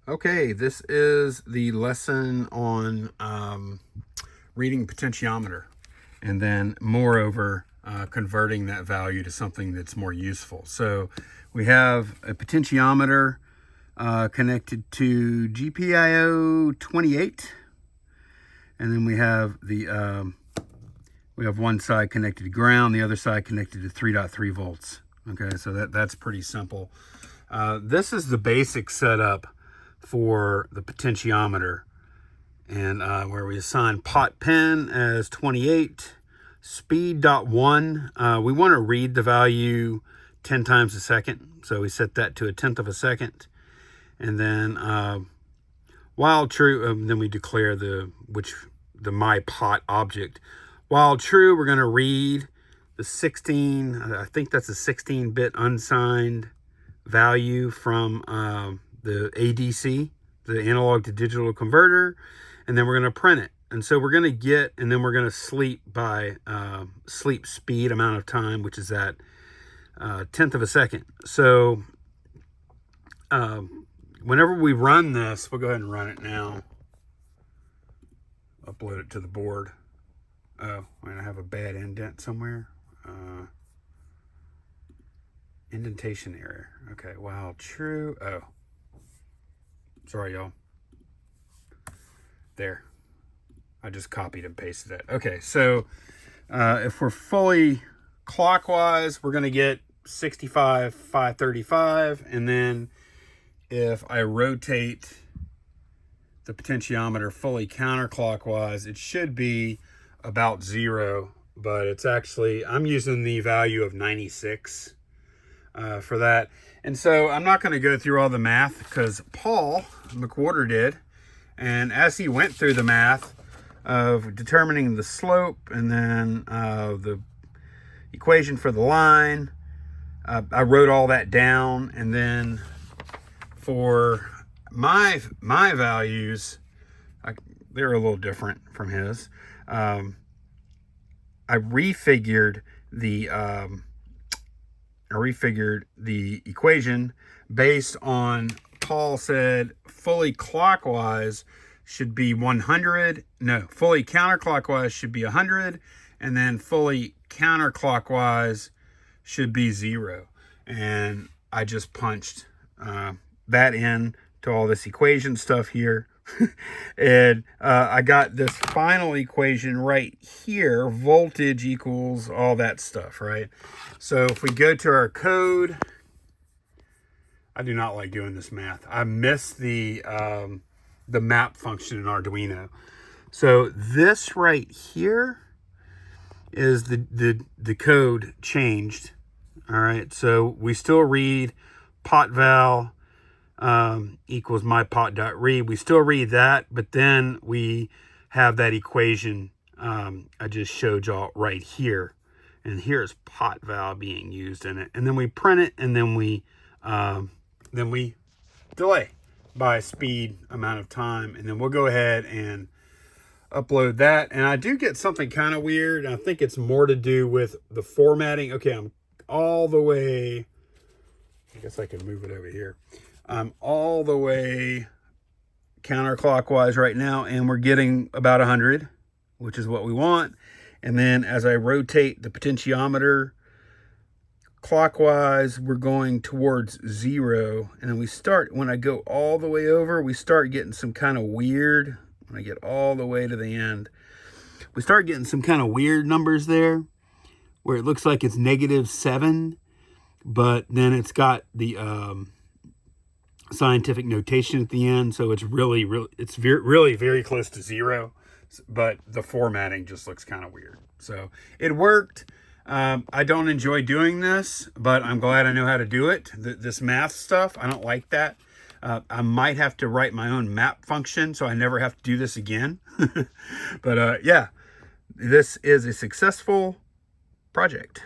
Okay, this is the lesson on reading potentiometer, and then moreover converting that value to something that's more useful. So we have a potentiometer connected to GPIO 28, and then we have the one side connected to ground, the other side connected to 3.3 volts. Okay, so that's pretty simple. This is the basic setup for the potentiometer, and where we assign potPin as 28, speed.1. We want to read the value 10 times a second, so we set that to 1/10 of a second, and then while true, then we declare the myPot object. While true, we're going to read the 16, I think that's a 16-bit unsigned value from the ADC, the analog to digital converter, and then we're going to print it. And so we're going to get, and then we're going to sleep by sleep speed amount of time, which is at 1/10 of a second. So whenever we run this, we'll go ahead and run it now. Upload it to the board. Oh, I have a bad indent somewhere. Indentation error. Okay, while true. Oh, sorry, y'all. There. I just copied and pasted it. Okay, so if we're fully clockwise, we're going to get 65,535. And then if I rotate the potentiometer fully counterclockwise, it should be about 0. But it's actually, I'm using the value of 96 for that. And so I'm not going to go through all the math because Paul McWhorter did. And as he went through the math of determining the slope and then the equation for the line, I wrote all that down. And then for my values, they're a little different from his. I refigured the equation based on, Paul said fully clockwise should be 100. No, fully counterclockwise should be 100, and then fully counterclockwise should be 0. And I just punched that in to all this equation stuff here. And I got this final equation right here, voltage equals all that stuff, right? So if we go to our code, I do not like doing this math. I miss the map function in Arduino. So this right here is the code changed. All right, so we still read potVal equals myPot.read. We still read that, but then we have that equation I just showed y'all right here. And here's potVal being used in it. And then we print it, and then we delay by speed amount of time. And then we'll go ahead and upload that. And I do get something kind of weird. I think it's more to do with the formatting. Okay, I'm all the way, I guess I can move it over here. I'm all the way counterclockwise right now, and we're getting about 100, which is what we want. And then as I rotate the potentiometer clockwise, we're going towards 0. And then we start, when I go all the way over, we start getting some kind of weird, when I get all the way to the end, we start getting some kind of weird numbers there where it looks like it's -7, but then it's got the scientific notation at the end, so it's really very close to 0, but the formatting just looks kind of weird. So it worked. I don't enjoy doing this, but I'm glad I know how to do it. This math stuff, I don't like that. I might have to write my own map function so I never have to do this again. But yeah, this is a successful project.